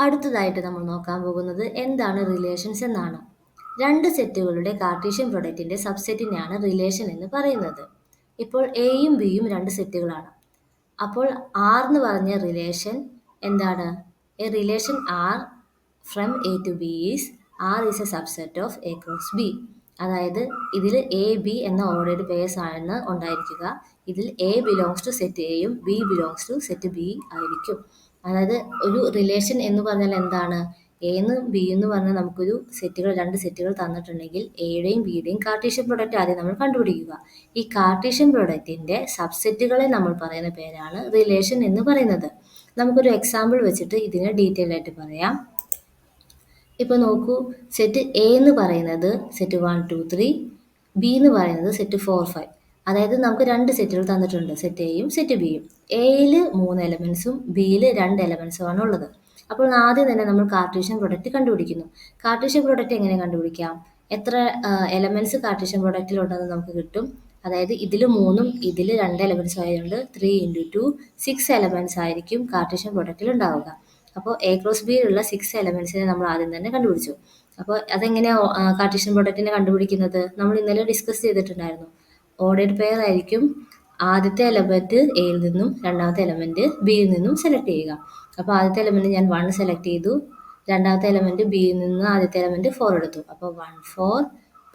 അടുത്തതായിട്ട് നമ്മൾ നോക്കാൻ പോകുന്നത് എന്താണ് റിലേഷൻസ് എന്നാണ്. രണ്ട് സെറ്റുകളുടെ കാർട്ടീഷ്യൻ പ്രൊഡക്റ്റിന്റെ സബ്സെറ്റിനെയാണ് റിലേഷൻ എന്ന് പറയുന്നത്. ഇപ്പോൾ എയും ബിയും രണ്ട് സെറ്റുകളാണ്. അപ്പോൾ ആർ എന്ന് പറഞ്ഞ റിലേഷൻ എന്താണ്? A relation R from A to B is R is a subset of A cross B. അതായത് ഇതിൽ എ ബി എന്ന ഓർഡേഡ് പേഴ്സ് ആണ് ഉണ്ടായിരിക്കുക. ഇതിൽ എ ബിലോങ്സ് ടു സെറ്റ് എയും B belongs to set B ആയിരിക്കും. അതായത് ഒരു റിലേഷൻ എന്ന് പറഞ്ഞാൽ എന്താണ്? എ എന്ന് ബി എന്ന് പറഞ്ഞാൽ നമുക്കൊരു രണ്ട് സെറ്റുകൾ തന്നിട്ടുണ്ടെങ്കിൽ എയുടെയും ബിയുടെയും കാർട്ടീഷ്യൻ പ്രൊഡക്റ്റ് ആദ്യം നമ്മൾ കണ്ടുപിടിക്കുക. ഈ കാർട്ടീഷ്യൻ പ്രൊഡക്റ്റിന്റെ സബ്സെറ്റുകളെ നമ്മൾ പറയുന്ന പേരാണ് റിലേഷൻ എന്ന് പറയുന്നത്. നമുക്കൊരു എക്സാമ്പിൾ വെച്ചിട്ട് ഇതിനെ ഡീറ്റെയിൽ ആയിട്ട് പറയാം. ഇപ്പോൾ നോക്കൂ, സെറ്റ് എ എന്ന് പറയുന്നത് സെറ്റ് 1 2 3, ബി എന്ന് പറയുന്നത് സെറ്റ് 4 5. അതായത് നമുക്ക് രണ്ട് സെറ്റുകൾ തന്നിട്ടുണ്ട്, സെറ്റ് എയും സെറ്റ് ബിയും. എയിൽ 3 എലമെന്റ്സും ബിയിൽ 2 എലമെന്റ്സും ആണ് ഉള്ളത്. അപ്പോൾ ആദ്യം തന്നെ നമ്മൾ കാർട്ടീഷ്യൻ പ്രൊഡക്റ്റ് കണ്ടുപിടിക്കുന്നു. കാർട്ടീഷ്യൻ പ്രൊഡക്റ്റ് എങ്ങനെ കണ്ടുപിടിക്കാം? എത്ര എലമെന്റ്സ് കാർട്ടീഷ്യൻ പ്രൊഡക്റ്റിൽ ഉണ്ടെന്ന് നമുക്ക് കിട്ടും. അതായത് ഇതിൽ 3ഉം ഇതിൽ 2 എലമെന്റ്സും ആയതുകൊണ്ട് 3 × 2 6 എലമെന്റ്സ് ആയിരിക്കും കാർട്ടീഷ്യൻ പ്രൊഡക്റ്റിൽ ഉണ്ടാവുക. അപ്പോൾ എ ക്രോസ് ബിയിലുള്ള 6 എലമെന്റ്സിനെ നമ്മൾ ആദ്യം തന്നെ കണ്ടുപിടിച്ചു. അപ്പോൾ അതെങ്ങനെയാണ് കാർട്ടീഷ്യൻ പ്രൊഡക്റ്റിനെ കണ്ടുപിടിക്കുന്നത്? നമ്മൾ ഇന്നലെ ഡിസ്കസ് ചെയ്തിട്ടുണ്ടായിരുന്നു. ഓർഡേഡ് പെയർ ആയിരിക്കും. ആദ്യത്തെ എലമെന്റ് എയിൽ നിന്നും രണ്ടാമത്തെ എലമെന്റ് ബിയിൽ നിന്നും സെലക്ട് ചെയ്യുക. അപ്പോൾ ആദ്യത്തെ എലമെന്റ് ഞാൻ 1 സെലക്ട് ചെയ്തു. രണ്ടാമത്തെ എലമെന്റ് ബിയിൽ നിന്ന് ആദ്യത്തെ എലമെന്റ് 4 എടുത്തു. അപ്പോൾ 1 4,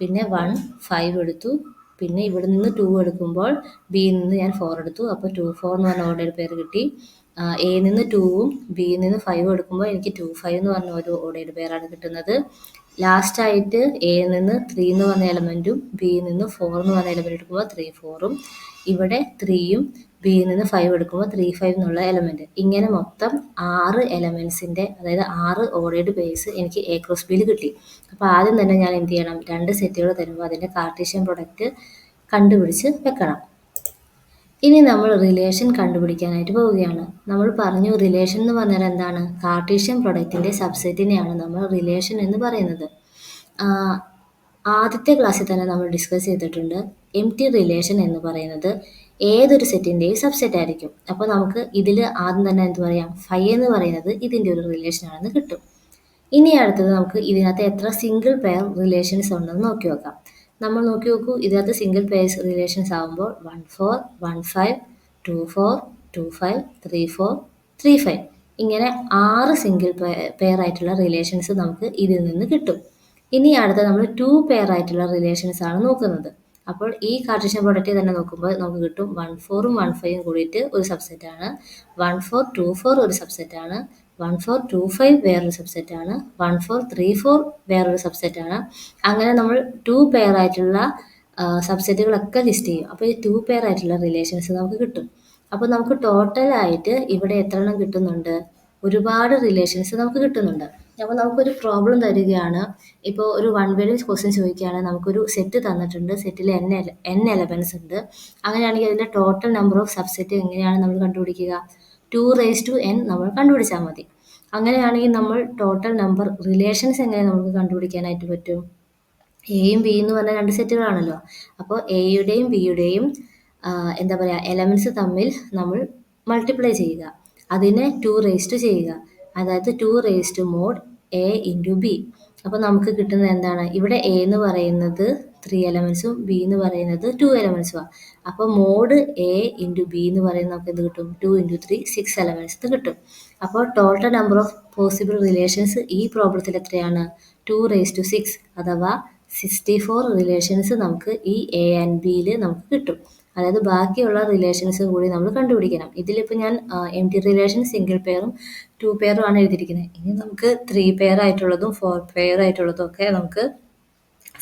പിന്നെ 1 5 എടുത്തു. പിന്നെ ഇവിടെ നിന്ന് 2 എടുക്കുമ്പോൾ ബിയിൽ നിന്ന് ഞാൻ 4 എടുത്തു. അപ്പോൾ 2 4 എന്ന് പറഞ്ഞ ഓർഡേഡ് പെയർ കിട്ടി. എയിൽ നിന്ന് 2ഉം ബിയിൽ നിന്ന് 5 എടുക്കുമ്പോൾ എനിക്ക് 2 5 എന്ന് പറഞ്ഞ ഒരു ഓർഡേഡ് പെയറാണ് കിട്ടുന്നത്. ലാസ്റ്റായിട്ട് എയിൽ നിന്ന് 3 എന്ന് പറഞ്ഞ എലമെന്റും ബിയിൽ നിന്ന് 4 എന്ന് പറഞ്ഞ എലമെന്റ് എടുക്കുമ്പോൾ 3 4ഉം, ഇവിടെ 3യും ബിയിൽ നിന്ന് 5 എടുക്കുമ്പോൾ 3 5 എന്നുള്ള എലമെന്റ്. ഇങ്ങനെ മൊത്തം 6 എലമെന്റ്സിന്റെ, അതായത് 6 ഓർഡേഡ് പെയർസ് എനിക്ക് എ ക്രോസ് ബിയിൽ കിട്ടി. അപ്പോൾ ആദ്യം തന്നെ ഞാൻ എന്ത് ചെയ്യണം? രണ്ട് സെറ്റുകൾ തരുമ്പോൾ അതിന്റെ കാർട്ടീഷ്യൻ പ്രൊഡക്റ്റ് കണ്ടുപിടിച്ച് വെക്കണം. ഇനി നമ്മൾ റിലേഷൻ കണ്ടുപിടിക്കാനായിട്ട് പോവുകയാണ്. നമ്മൾ പറഞ്ഞു റിലേഷൻ എന്ന് പറഞ്ഞാൽ എന്താണ്? കാർട്ടീഷ്യൻ പ്രൊഡക്റ്റിന്റെ സബ്സെറ്റിനെയാണ് നമ്മൾ റിലേഷൻ എന്ന് പറയുന്നത്. ആദ്യത്തെ ക്ലാസ്സിൽ തന്നെ നമ്മൾ ഡിസ്കസ് ചെയ്തിട്ടുണ്ട്, എംപ്റ്റി റിലേഷൻ എന്ന് പറയുന്നത് ഏതൊരു സെറ്റിന്റെയും സബ്സെറ്റ് ആയിരിക്കും. അപ്പോൾ നമുക്ക് ഇതിൽ ആദ്യം തന്നെ എന്ത് പറയാം? 5 എന്ന് പറയുന്നത് ഇതിന്റെ ഒരു റിലേഷൻ ആണെന്ന് കിട്ടും. ഇനി അടുത്തത് നമുക്ക് ഇതിനകത്ത് എത്ര സിംഗിൾ പെയർ റിലേഷൻസ് ഉണ്ടെന്ന് നോക്കി നോക്കാം. നമ്മൾ നോക്കി നോക്കൂ, ഇതിനകത്ത് സിംഗിൾ പെയർസ് റിലേഷൻസ് ആകുമ്പോൾ 1 4 1 5 2 4 2 5 3 4 3 5 ഇങ്ങനെ 6 സിംഗിൾ പെയർ ആയിട്ടുള്ള റിലേഷൻസ് നമുക്ക് ഇതിൽ നിന്ന് കിട്ടും. ഇനി അടുത്ത നമ്മൾ 2 പെയർ ആയിട്ടുള്ള റിലേഷൻസ് ആണ് നോക്കുന്നത്. അപ്പോൾ ഈ കാർട്ടീഷ്യൻ പ്രൊഡക്റ്റ് തന്നെ നോക്കുമ്പോൾ നമുക്ക് കിട്ടും 1 4ഉം 1 5ഉം കൂടിയിട്ട് ഒരു സബ്സെറ്റ് ആണ്. 1 4 2 4 ഒരു സബ്സെറ്റ് ആണ്. 1 4 2 5 വേറൊരു സബ്സെറ്റ് ആണ്. 1 4 3 4 വേറൊരു സബ്സെറ്റ് ആണ്. അങ്ങനെ നമ്മൾ 2 പെയർ ആയിട്ടുള്ള സബ്സെറ്റുകളൊക്കെ ലിസ്റ്റ് ചെയ്യും. അപ്പോൾ ഈ 2 പെയർ ആയിട്ടുള്ള റിലേഷൻസ് നമുക്ക് കിട്ടും. അപ്പോൾ നമുക്ക് ടോട്ടലായിട്ട് ഇവിടെ എത്ര എണ്ണം കിട്ടുന്നുണ്ട്? ഒരുപാട് റിലേഷൻസ് നമുക്ക് കിട്ടുന്നുണ്ട്. അപ്പോൾ നമുക്കൊരു പ്രോബ്ലം തരികയാണ്. ഇപ്പോൾ ഒരു 1 വേർഡ് ക്വസ്റ്റ്യൻ ചോദിക്കുകയാണ്. നമുക്കൊരു സെറ്റ് തന്നിട്ടുണ്ട്. സെറ്റിൽ n എലമെന്റ്സ് ഉണ്ട്. അങ്ങനെയാണെങ്കിൽ അതിന്റെ ടോട്ടൽ നമ്പർ ഓഫ് സബ്സെറ്റ് എങ്ങനെയാണ് നമ്മൾ കണ്ടുപിടിക്കുക? 2n നമ്മൾ കണ്ടുപിടിച്ചാൽ മതി. അങ്ങനെയാണെങ്കിൽ നമ്മൾ ടോട്ടൽ നമ്പർ റിലേഷൻസ് എങ്ങനെ നമുക്ക് കണ്ടുപിടിക്കാനായിട്ട് പറ്റും? എയും ബി എന്ന് പറഞ്ഞ രണ്ട് സെറ്റുകളാണല്ലോ. അപ്പോൾ എയുടെയും ബിയുടെയും എന്താ പറയുക, എലമെന്റ്സ് തമ്മിൽ നമ്മൾ മൾട്ടിപ്ലൈ ചെയ്യുക. അതിനെ 2 ചെയ്യുക. അതായത് 2 mod എ ഇൻറ്റു ബി. അപ്പോൾ നമുക്ക് കിട്ടുന്നത് എന്താണ്? ഇവിടെ എ എന്ന് പറയുന്നത് 3 എലമെന്റ്സും ബി എന്ന് പറയുന്നത് 2 എലമെന്റ്സുമാണ്. അപ്പോൾ മോഡ് എ ഇൻറ്റു ബി എന്ന് പറയുന്നത് നമുക്ക് എന്ത് കിട്ടും? 2 × 3 6 എലമെന്റ്സ് കിട്ടും. അപ്പോൾ total number of possible relations ഈ പ്രോബ്ലത്തിൽ എത്രയാണ്? 2 6, അഥവാ 64 റിലേഷൻസ് നമുക്ക് ഈ എ ആൻഡ് ബിയിൽ നമുക്ക് കിട്ടും. അതായത് ബാക്കിയുള്ള റിലേഷൻസ് കൂടി നമ്മൾ കണ്ടുപിടിക്കണം. ഇതിലിപ്പോൾ ഞാൻ എംപ്റ്റി റിലേഷൻ സിംഗിൾ പെയറും 2 പെയറും ആണ് എഴുതിയിരിക്കുന്നത്. ഇനി നമുക്ക് 3 പെയർ ആയിട്ടുള്ളതും 4 പെയർ ആയിട്ടുള്ളതും ഒക്കെ നമുക്ക്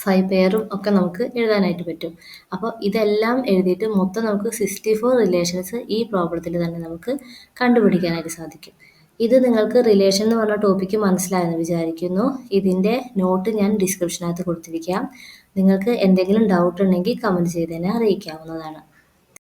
5 പെയറും ഒക്കെ നമുക്ക് എഴുതാനായിട്ട് പറ്റും. അപ്പോൾ ഇതെല്ലാം എഴുതിയിട്ട് മൊത്തം നമുക്ക് 64 റിലേഷൻസ് ഈ പ്രോബ്ലത്തിൽ തന്നെ നമുക്ക് കണ്ടുപിടിക്കാനായിട്ട് സാധിക്കും. ഇത് നിങ്ങൾക്ക് റിലേഷൻ എന്ന് പറഞ്ഞ ടോപ്പിക്ക് മനസ്സിലായെന്ന് വിചാരിക്കുന്നു. ഇതിൻ്റെ നോട്ട് ഞാൻ ഡിസ്ക്രിപ്ഷനകത്ത് കൊടുത്തിരിക്കാം. നിങ്ങൾക്ക് എന്തെങ്കിലും ഡൗട്ട് ഉണ്ടെങ്കിൽ കമൻറ്റ് ചെയ്ത് തന്നെ അറിയിക്കാവുന്നതാണ്.